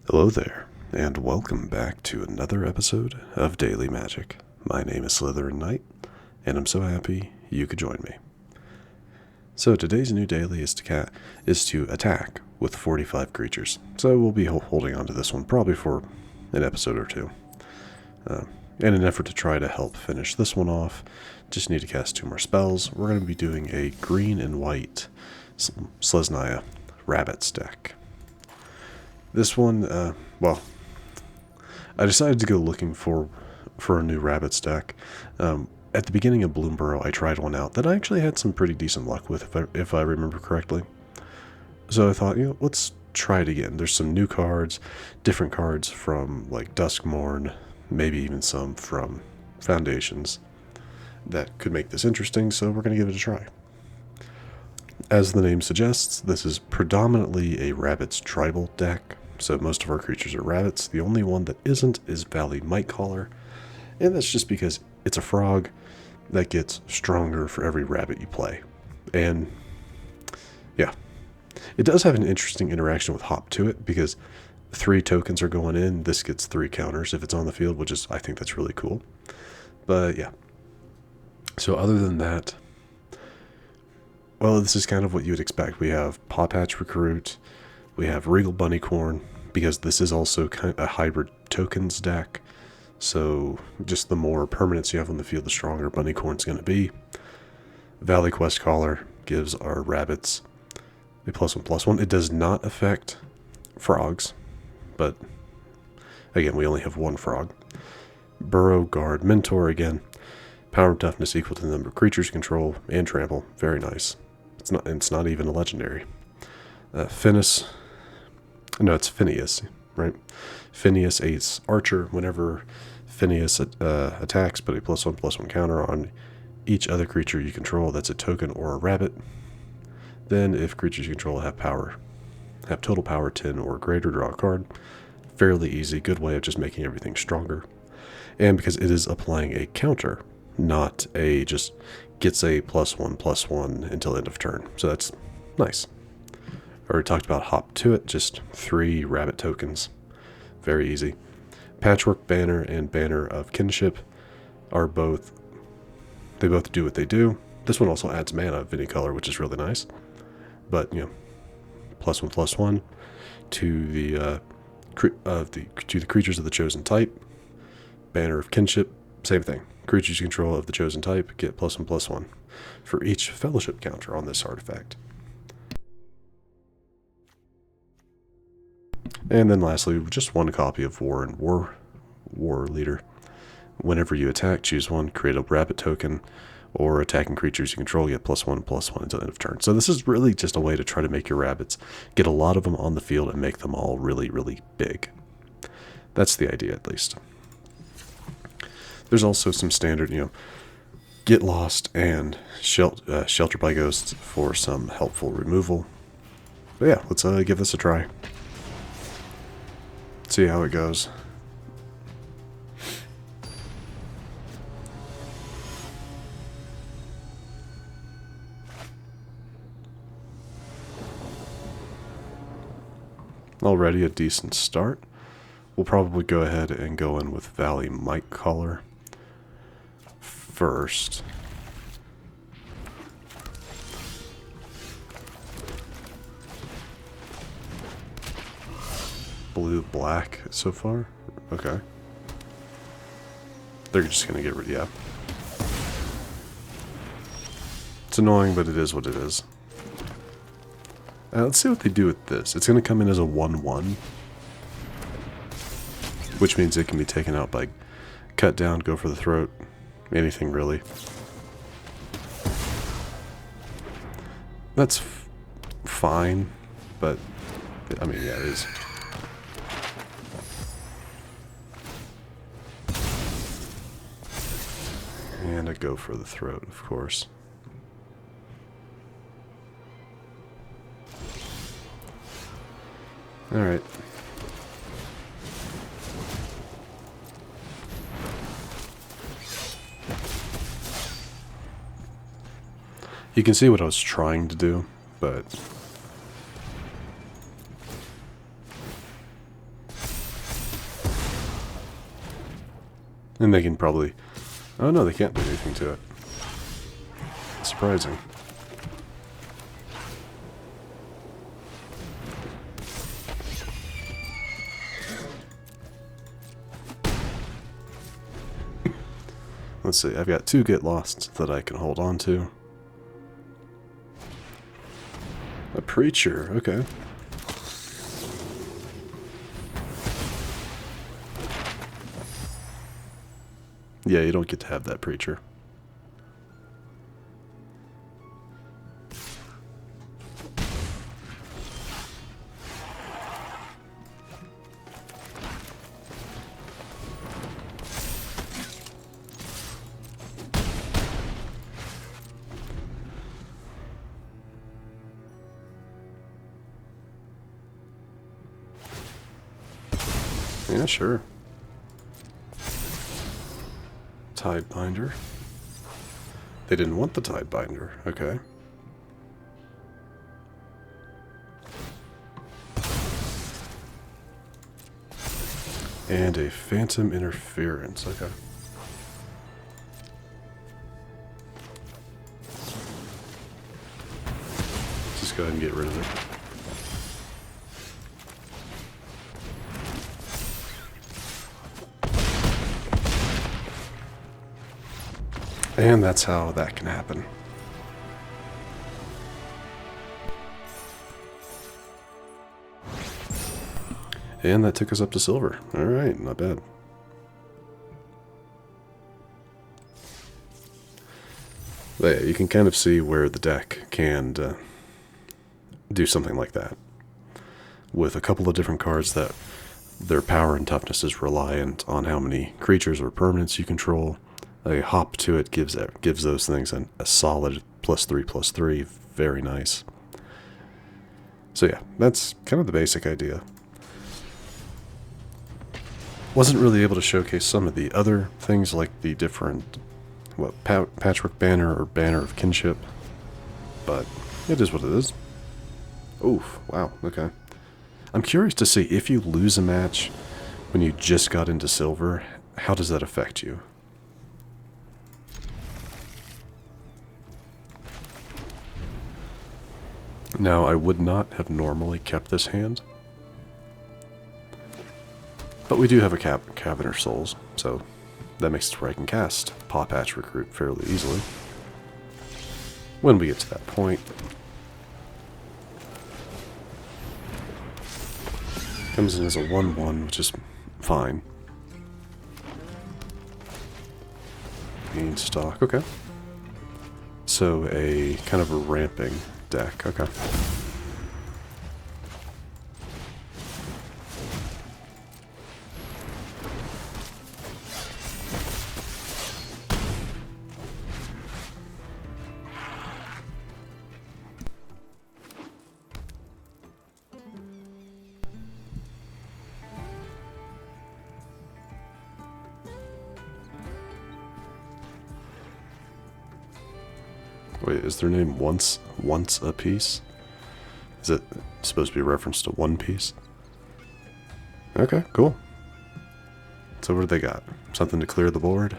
Hello there, and welcome back to another episode of Daily Magic. My name is SlytherinKnight, and I'm so happy you could join me. So today's new daily is to attack with 45 creatures. So we'll be holding on to this one probably for an episode or two. In an effort to try to help finish this one off, just need to cast 2 more spells. We're going to be doing a green and white Selesnya Rabbits deck. This one, I decided to go looking for a new Rabbits deck. At the beginning of Bloomburrow, I tried one out that I actually had some pretty decent luck with, if I remember correctly. So I thought, let's try it again. There's some new cards, different cards from like Duskmourn, maybe even some from Foundations that could make this interesting, so we're going to give it a try. As the name suggests, this is predominantly a Rabbits tribal deck, so most of our creatures are rabbits. The only one that isn't is Valley Mightcaller, and that's just because it's a frog that gets stronger for every rabbit you play. And yeah, it does have an interesting interaction with Hop to it, because 3 tokens are going in. This gets 3 counters if it's on the field, which is, I think that's really cool. But yeah, so other than that, well, this is kind of what you would expect. We have Pawpatch Recruit, we have Regal Bunnicorn, because this is also kind of a hybrid tokens deck. So just the more permanents you have on the field, the stronger Bunnicorn's going to be. Valley Questcaller gives our rabbits a +1/+1. It does not affect frogs, but again, we only have 1 frog. Burrowguard Mentor, again, power and toughness equal to the number of creatures you control and trample. Very nice. It's not even a legendary. Finneas. No, it's Finneas, right? Finneas Ace Archer. Whenever Finneas attacks, put a +1/+1 counter on each other creature you control that's a token or a rabbit. Then, if creatures you control have total power 10 or greater, draw a card. Fairly easy, good way of just making everything stronger. And because it is applying a counter, not a just gets a +1/+1 until end of turn. So that's nice. I already talked about Hop to it, just 3 rabbit tokens. Very easy. Patchwork Banner and Banner of Kinship are both do what they do. This one also adds mana of any color, which is really nice. But, +1/+1 to the creatures of the chosen type. Banner of Kinship, same thing. Creatures you control of the chosen type get +1/+1 for each fellowship counter on this artifact. And then lastly, just 1 copy of Warren Warleader. Whenever you attack, choose 1, create a rabbit token, or attacking creatures you control get +1/+1 until end of turn. So this is really just a way to try to make your rabbits, get a lot of them on the field and make them all really, really big. That's the idea, at least. There's also some standard, Get Lost and Shelter by Ghosts for some helpful removal. But yeah, let's give this a try. See how it goes. Already a decent start. We'll probably go ahead and go in with Valley Mightcaller first. Blue-black so far? Okay. They're just gonna get rid, yeah. It's annoying, but it is what it is. Let's see what they do with this. It's gonna come in as a 1/1. Which means it can be taken out by cut down, go for the throat, anything really. That's fine, but I mean, yeah, it is. And I go for the throat, of course. Alright. You can see what I was trying to do, but And they can probably... Oh no, they can't do anything to it. Surprising. Let's see, I've got 2 Get Losts that I can hold on to. A Preacher, okay. Yeah, you don't get to have that Preacher. Yeah, sure. Tidebinder. They didn't want the Tidebinder. Okay. And a Phantom Interference. Okay. Just go ahead and get rid of it. And that's how that can happen. And that took us up to silver. Alright, not bad. But yeah, you can kind of see where the deck can do something like that. With a couple of different cards that their power and toughness is reliant on how many creatures or permanents you control. A hop to it gives those things a solid +3/+3. Very nice. So yeah, that's kind of the basic idea. Wasn't really able to showcase some of the other things like the different, Patchwork Banner or Banner of Kinship, but it is what it is. Oof, wow, okay. I'm curious to see if you lose a match when you just got into silver, how does that affect you? Now, I would not have normally kept this hand, but we do have a Cavern of Souls, so that makes it where I can cast Pawpatch Recruit fairly easily when we get to that point. Comes in as a 1/1, which is fine. Beanstalk, okay. So a kind of a ramping deck, okay. Wait, is their name Once a Piece? Is it supposed to be a reference to One Piece? Okay, cool. So what do they got? Something to clear the board?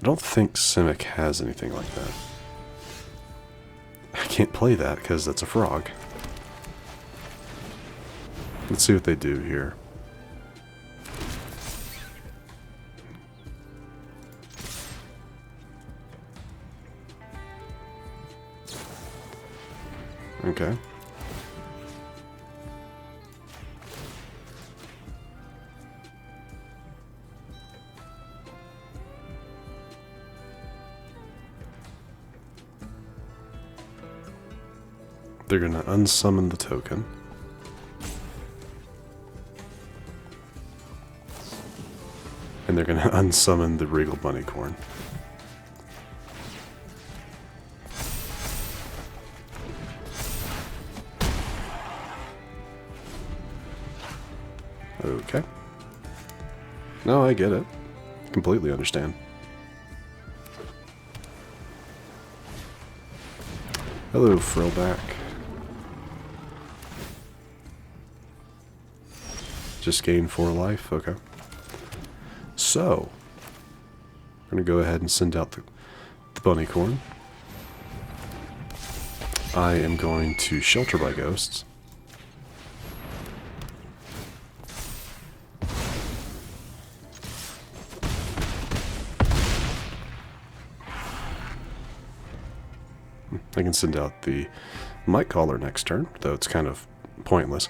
I don't think Simic has anything like that. I can't play that because that's a frog. Let's see what they do here. Okay. They're going to unsummon the token. And they're going to unsummon the Regal Bunnicorn. Okay. No, I get it. Completely understand. Hello, Frillback. Just gain 4 life? Okay. So, we're going to go ahead and send out the Bunnicorn. I am going to Shelter by Ghosts. I can send out the Mightcaller next turn, though it's kind of pointless.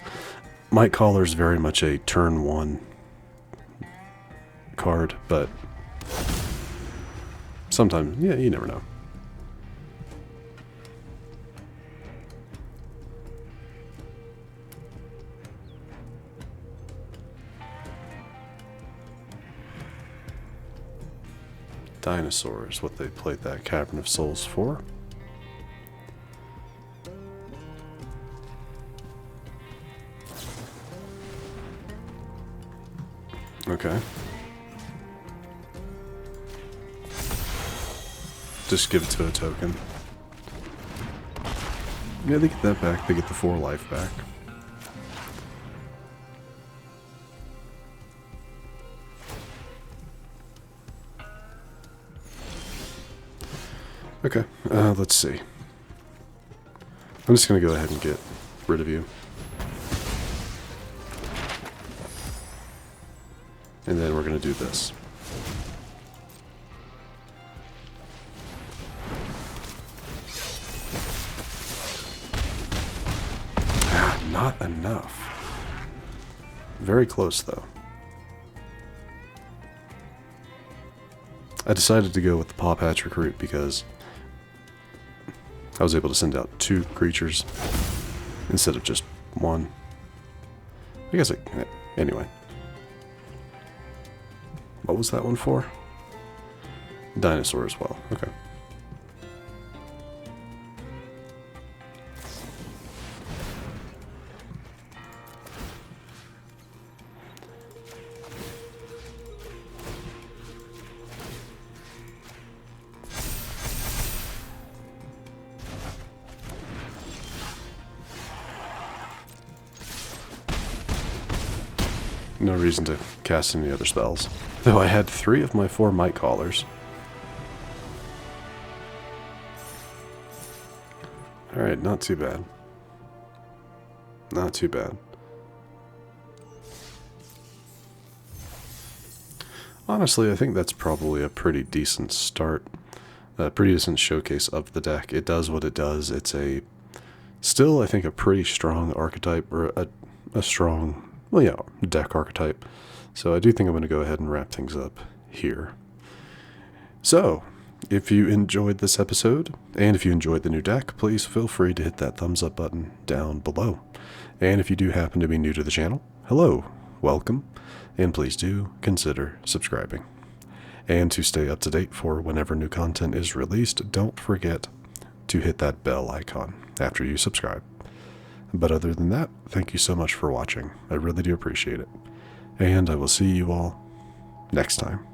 Mightcaller is very much a turn 1 card, but sometimes, yeah, you never know. Dinosaur is what they played that Cavern of Souls for. Okay. Just give it to a token. Yeah, they get that back. They get the 4 life back. Okay, let's see. I'm just going to go ahead and get rid of you. And then we're going to do this. Ah, not enough. Very close, though. I decided to go with the Pawpatch Recruit because I was able to send out 2 creatures instead of just 1. I guess anyway. What was that one for? Dinosaur as well. Okay. No reason to cast any other spells. Though I had 3 of my 4 Mightcallers. Alright, not too bad. Not too bad. Honestly, I think that's probably a pretty decent start. A pretty decent showcase of the deck. It does what it does. It's still, I think, a pretty strong archetype, or a strong, well, yeah, deck archetype. So I do think I'm going to go ahead and wrap things up here. So, if you enjoyed this episode, and if you enjoyed the new deck, please feel free to hit that thumbs up button down below. And if you do happen to be new to the channel, hello, welcome, and please do consider subscribing. And to stay up to date for whenever new content is released, don't forget to hit that bell icon after you subscribe. But other than that, thank you so much for watching. I really do appreciate it. And I will see you all next time.